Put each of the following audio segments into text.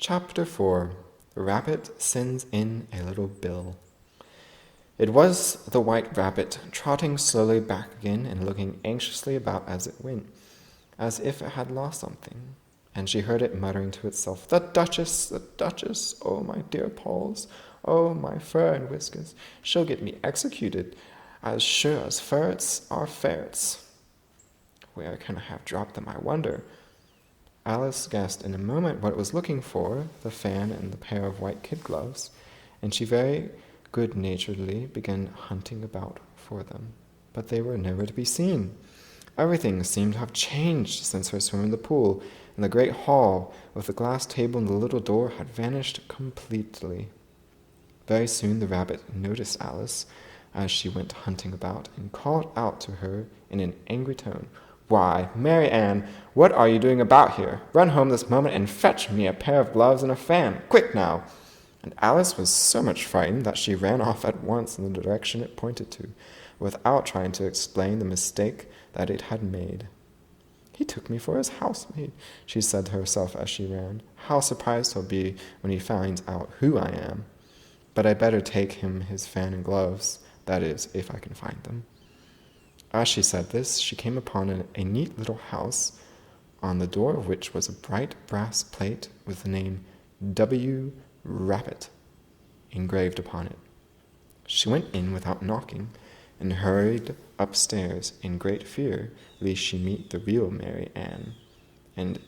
Chapter 4. The Rabbit Sends in a Little Bill. It was the White Rabbit, trotting slowly back again and looking anxiously about as it went, as if it had lost something. And she heard it muttering to itself, the Duchess, oh my dear paws, oh my fur and whiskers, she'll get me executed, as sure as ferrets are ferrets. Where can I have dropped them, I wonder? Alice guessed in a moment what it was looking for, the fan and the pair of white kid gloves, and she very good-naturedly began hunting about for them. But they were nowhere to be seen. Everything seemed to have changed since her swim in the pool, and the great hall, with the glass table and the little door, had vanished completely. Very soon the rabbit noticed Alice as she went hunting about, and called out to her in an angry tone, "Why, Mary Ann, what are you doing about here? Run home this moment and fetch me a pair of gloves and a fan. Quick now!" And Alice was so much frightened that she ran off at once in the direction it pointed to, without trying to explain the mistake that it had made. "He took me for his housemaid," she said to herself as she ran. "How surprised he'll be when he finds out who I am. But I'd better take him his fan and gloves, that is, if I can find them." As she said this, she came upon a neat little house, on the door of which was a bright brass plate with the name W. Rabbit engraved upon it. She went in without knocking, and hurried upstairs in great fear lest she meet the real Mary Ann, and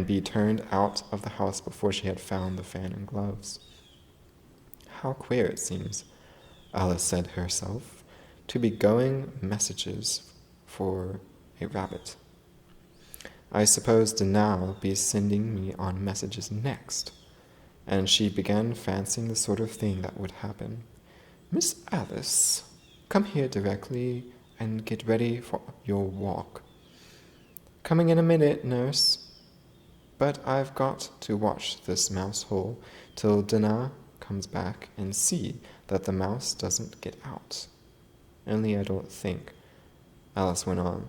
be turned out of the house before she had found the fan and gloves. "How queer it seems," Alice said to herself, "to be going messages for a rabbit. I suppose Dinah'll be sending me on messages next." And she began fancying the sort of thing that would happen. "Miss Alice, come here directly and get ready for your walk." "Coming in a minute, nurse. But I've got to watch this mouse hole till Dinah comes back and see that the mouse doesn't get out. Only I don't think," Alice went on,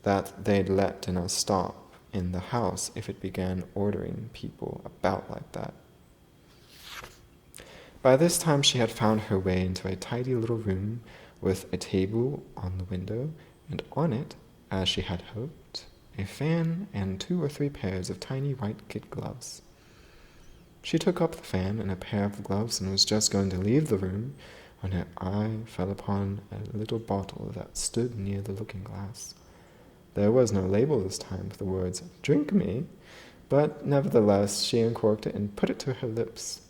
"that they'd let Dinah stop in the house if it began ordering people about like that." By this time she had found her way into a tidy little room with a table on the window, and on it, as she had hoped, a fan and 2 or 3 pairs of tiny white kid gloves. She took up the fan and a pair of gloves and was just going to leave the room when her eye fell upon a little bottle that stood near the looking-glass. There was no label this time with the words, "Drink me," but nevertheless she uncorked it and put it to her lips.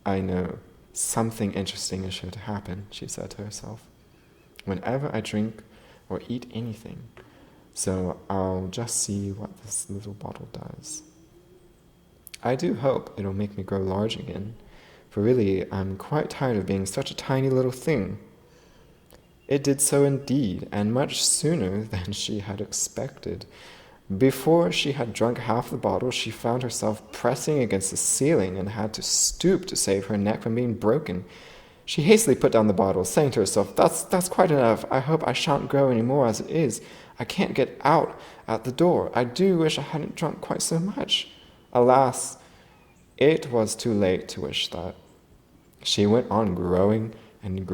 "I know, something interesting is sure to happen," she said to herself, "whenever I drink or eat anything, so I'll just see what this little bottle does. I do hope it'll make me grow large again, for really I'm quite tired of being such a tiny little thing." It did so indeed, and much sooner than she had expected. Before she had drunk half the bottle, she found herself pressing against the ceiling and had to stoop to save her neck from being broken. She hastily put down the bottle, saying to herself, That's quite enough. I hope I shan't grow any more as it is. I can't get out at the door. I do wish I hadn't drunk quite so much." Alas, it was too late to wish that. She went on growing, and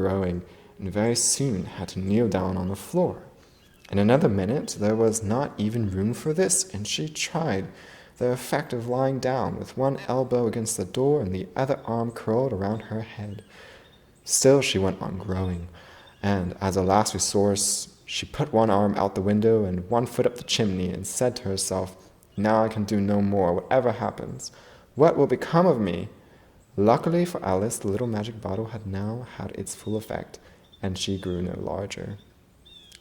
very soon had to kneel down on the floor. In another minute there was not even room for this, and she tried the effect of lying down with one elbow against the door and the other arm curled around her head. Still she went on growing, and as a last resource she put one arm out the window and one foot up the chimney and said to herself, "Now I can do no more, whatever happens. What will become of me?" Luckily for Alice, the little magic bottle had now had its full effect, and she grew no larger.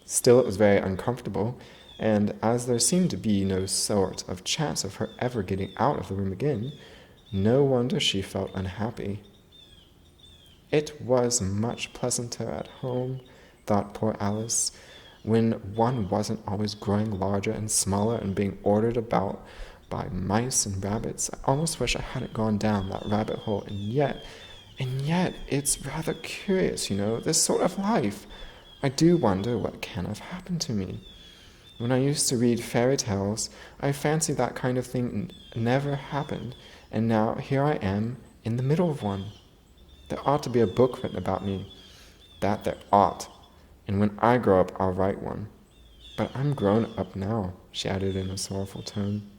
Still it was very uncomfortable, and as there seemed to be no sort of chance of her ever getting out of the room again, no wonder she felt unhappy. It was much pleasanter at home, thought poor Alice, when one wasn't always growing larger and smaller and being ordered about by mice and rabbits. I almost wish I hadn't gone down that rabbit hole, and yet, it's rather curious, this sort of life. I do wonder what can have happened to me. When I used to read fairy tales, I fancied that kind of thing never happened, and now here I am in the middle of one. There ought to be a book written about me. That there ought. And when I grow up, I'll write one. But I'm grown up now, she added in a sorrowful tone.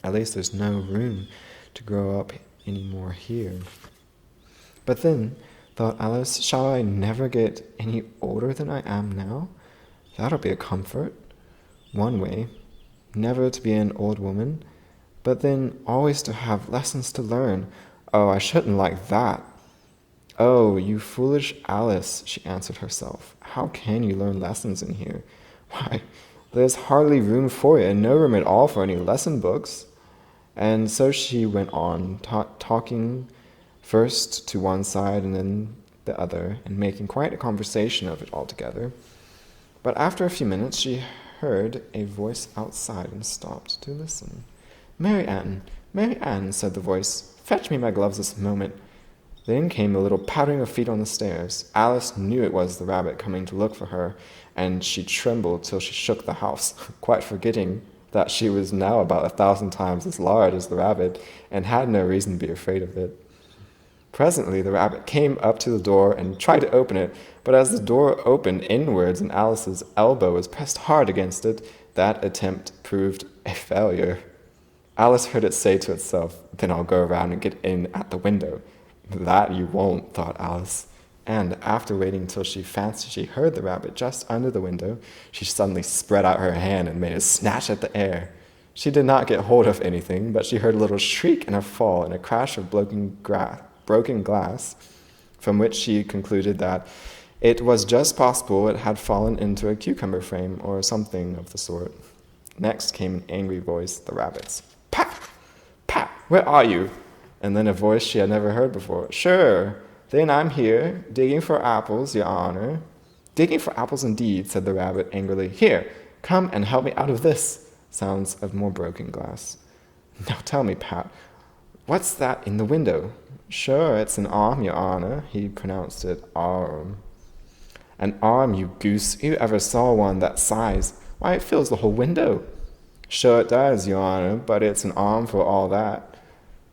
At least there's no room to grow up any more here. But then, thought Alice, shall I never get any older than I am now? That'll be a comfort. One way, never to be an old woman, but then always to have lessons to learn. Oh, I shouldn't like that. Oh, you foolish Alice, she answered herself. How can you learn lessons in here? Why, there's hardly room for it, and no room at all for any lesson books. And so she went on, talking first to one side and then the other, and making quite a conversation of it altogether. But after a few minutes she heard a voice outside and stopped to listen. Mary Ann, said the voice, fetch me my gloves this moment. Then came a little pattering of feet on the stairs. Alice knew it was the rabbit coming to look for her, and she trembled till she shook the house, quite forgetting that she was now about 1,000 times as large as the rabbit, and had no reason to be afraid of it. Presently the rabbit came up to the door and tried to open it, but as the door opened inwards and Alice's elbow was pressed hard against it, that attempt proved a failure. Alice heard it say to itself, then I'll go around and get in at the window. That you won't, thought Alice. And after waiting till she fancied she heard the rabbit just under the window, she suddenly spread out her hand and made a snatch at the air. She did not get hold of anything, but she heard a little shriek and a fall and a crash of broken glass, from which she concluded that it was just possible it had fallen into a cucumber frame or something of the sort. Next came an angry voice, the rabbit's. Pat! Pat! Where are you? And then a voice she had never heard before. Sure, then I'm here, digging for apples, your honor. Digging for apples indeed, said the rabbit angrily. Here, come and help me out of this. Sounds of more broken glass. Now tell me, Pat, what's that in the window? Sure, it's an arm, your honor. He pronounced it arm. An arm, you goose. Who ever saw one that size? Why, it fills the whole window. Sure it does, your honor, but it's an arm for all that.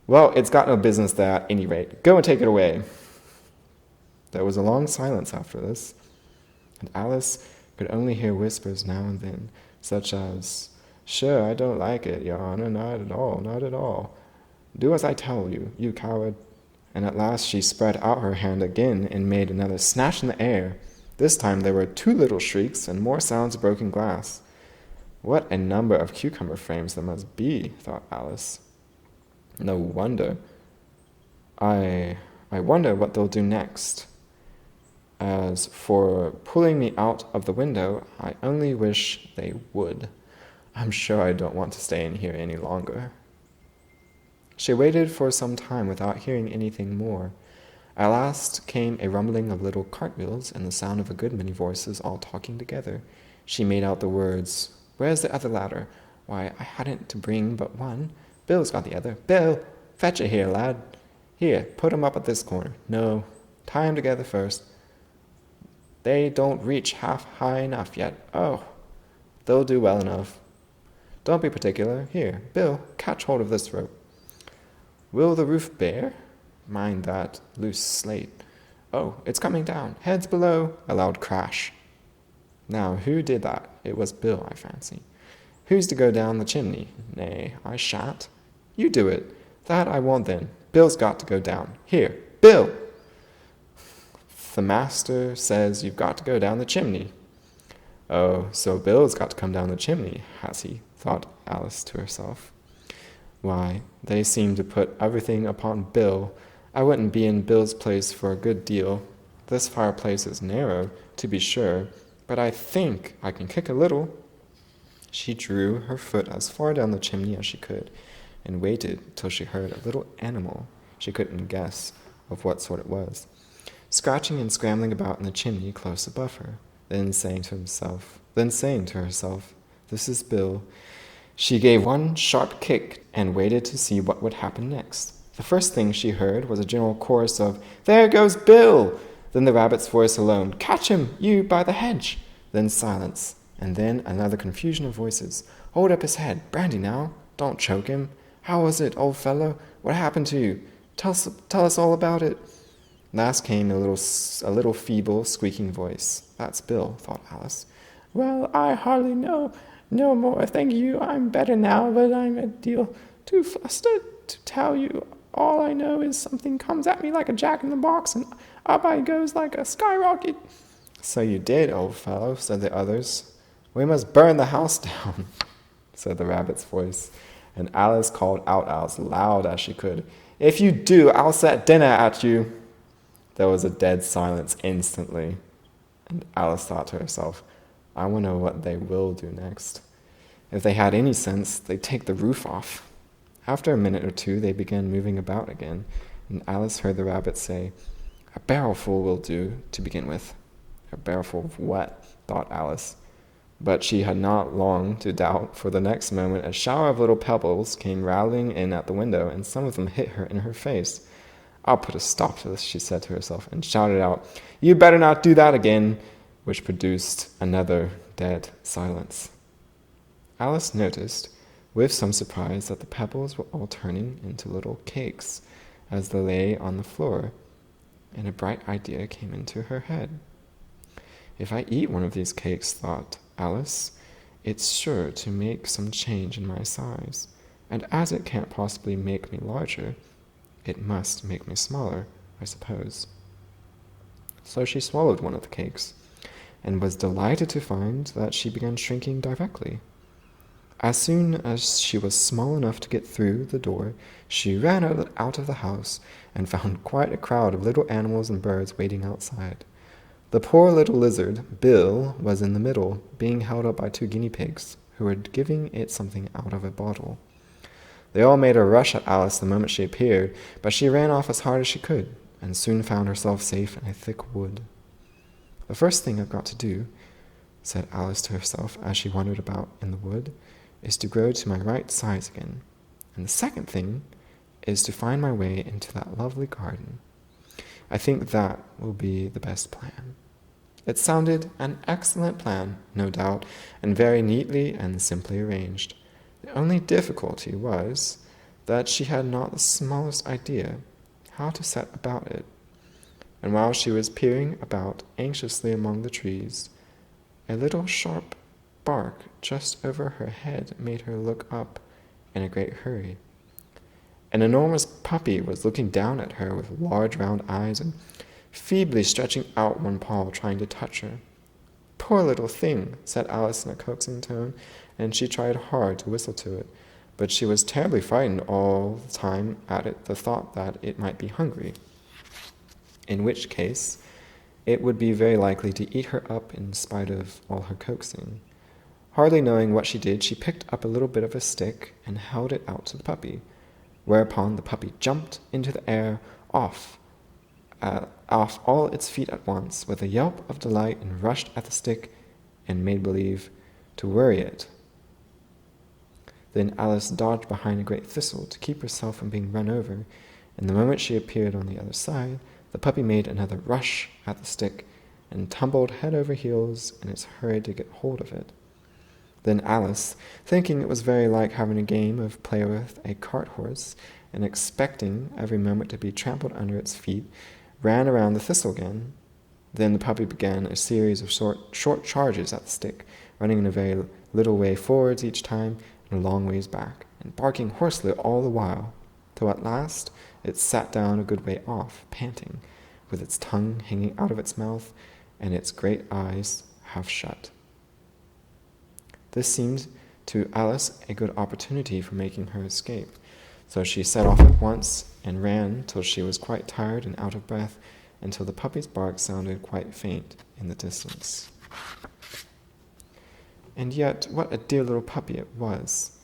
Well, it's got no business there at any rate. Go and take it away. There was a long silence after this, and Alice could only hear whispers now and then, such as, Sure, I don't like it, your honor, not at all, not at all. Do as I tell you, you coward. And at last she spread out her hand again and made another snatch in the air. This time there were 2 little shrieks and more sounds of broken glass. What a number of cucumber frames there must be, thought Alice. No wonder. I wonder what they'll do next. As for pulling me out of the window, I only wish they would. I'm sure I don't want to stay in here any longer. She waited for some time without hearing anything more. At last came a rumbling of little cartwheels and the sound of a good many voices all talking together. She made out the words, Where's the other ladder? Why, I hadn't to bring but one. Bill's got the other. Bill, fetch it here, lad. Here, put 'em up at this corner. No, tie 'em together first. They don't reach half high enough yet. Oh, they'll do well enough. Don't be particular. Here, Bill, catch hold of this rope. Will the roof bear? Mind that loose slate. Oh, it's coming down. Heads below. A loud crash. Now, who did that? It was Bill, I fancy. Who's to go down the chimney? Nay, I shan't. You do it. That I won't then. Bill's got to go down. Here, Bill! The master says you've got to go down the chimney. Oh, so Bill's got to come down the chimney, has he? Thought Alice to herself. Why, they seem to put everything upon Bill. I wouldn't be in Bill's place for a good deal. This fireplace is narrow, to be sure, but I think I can kick a little. She drew her foot as far down the chimney as she could, and waited till she heard a little animal, she couldn't guess of what sort it was, scratching and scrambling about in the chimney close above her, then saying to herself, This is Bill. She gave one sharp kick and waited to see what would happen next. The first thing she heard was a general chorus of, There goes Bill! Then the rabbit's voice alone, Catch him, you, by the hedge! Then silence, and then another confusion of voices. Hold up his head, brandy now, don't choke him. How was it, old fellow? What happened to you? Tell us all about it. Last came a little feeble, squeaking voice. That's Bill, thought Alice. Well, I hardly know no more, thank you. I'm better now, but I'm a deal too flustered to tell you. All I know is something comes at me like a jack-in-the-box, and up I goes like a skyrocket. So you did, old fellow, said the others. We must burn the house down, said the rabbit's voice, and Alice called out as loud as she could, If you do, I'll set dinner at you. There was a dead silence instantly, and Alice thought to herself, I wonder what they will do next. If they had any sense, they'd take the roof off. After a minute or two, they began moving about again, and Alice heard the rabbit say, A barrelful will do, to begin with. A barrelful of what? Thought Alice. But she had not long to doubt, for the next moment a shower of little pebbles came rattling in at the window, and some of them hit her in her face. I'll put a stop to this, she said to herself, and shouted out, You better not do that again, which produced another dead silence. Alice noticed, with some surprise, that the pebbles were all turning into little cakes as they lay on the floor, and a bright idea came into her head. If I eat one of these cakes, thought Alice, it's sure to make some change in my size, and as it can't possibly make me larger, it must make me smaller, I suppose. So she swallowed one of the cakes, and was delighted to find that she began shrinking directly. As soon as she was small enough to get through the door, she ran out of the house and found quite a crowd of little animals and birds waiting outside. The poor little lizard, Bill, was in the middle, being held up by 2 guinea pigs, who were giving it something out of a bottle. They all made a rush at Alice the moment she appeared, but she ran off as hard as she could, and soon found herself safe in a thick wood. The first thing I've got to do, said Alice to herself as she wandered about in the wood, is to grow to my right size again. And the second thing is to find my way into that lovely garden. I think that will be the best plan. It sounded an excellent plan, no doubt, and very neatly and simply arranged. The only difficulty was that she had not the smallest idea how to set about it. And while she was peering about anxiously among the trees, a little sharp bark just over her head made her look up in a great hurry. An enormous puppy was looking down at her with large round eyes and feebly stretching out one paw, trying to touch her. Poor little thing, said Alice in a coaxing tone, and she tried hard to whistle to it, but she was terribly frightened all the time at the thought that it might be hungry, in which case it would be very likely to eat her up in spite of all her coaxing. Hardly knowing what she did, she picked up a little bit of a stick and held it out to the puppy, whereupon the puppy jumped into the air off all its feet at once, with a yelp of delight, and rushed at the stick and made believe to worry it. Then Alice dodged behind a great thistle to keep herself from being run over, and the moment she appeared on the other side, the puppy made another rush at the stick and tumbled head over heels in its hurry to get hold of it. Then Alice, thinking it was very like having a game of play with a cart horse, and expecting every moment to be trampled under its feet, ran around the thistle again. Then the puppy began a series of short charges at the stick, running in a very little way forwards each time and a long ways back, and barking hoarsely all the while, till at last it sat down a good way off, panting, with its tongue hanging out of its mouth and its great eyes half shut. This seemed to Alice a good opportunity for making her escape, so she set off at once and ran till she was quite tired and out of breath, until the puppy's bark sounded quite faint in the distance. And yet, what a dear little puppy it was,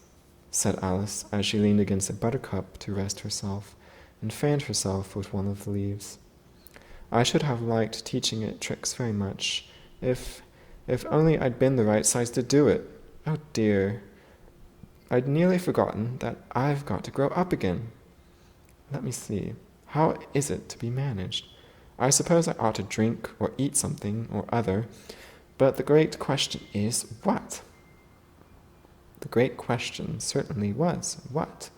said Alice, as she leaned against a buttercup to rest herself, and fanned herself with one of the leaves. I should have liked teaching it tricks very much, if only I'd been the right size to do it. Oh dear, I'd nearly forgotten that I've got to grow up again. Let me see, how is it to be managed? I suppose I ought to drink or eat something or other, but the great question is what? The great question certainly was what?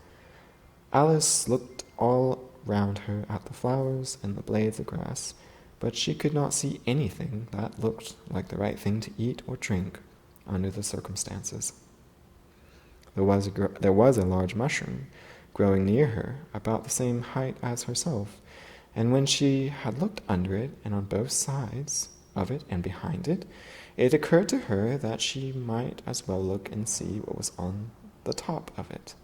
Alice looked all round her at the flowers and the blades of grass, but she could not see anything that looked like the right thing to eat or drink under the circumstances. There was a large mushroom growing near her, about the same height as herself, and when she had looked under it and on both sides of it and behind it, it occurred to her that she might as well look and see what was on the top of it.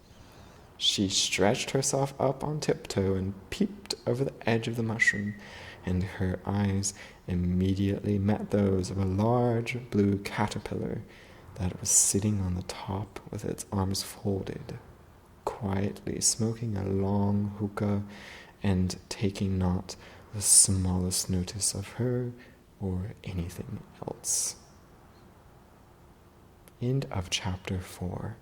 She stretched herself up on tiptoe and peeped over the edge of the mushroom, and her eyes immediately met those of a large blue caterpillar that was sitting on the top with its arms folded, quietly smoking a long hookah and taking not the smallest notice of her or anything else. End of chapter 4.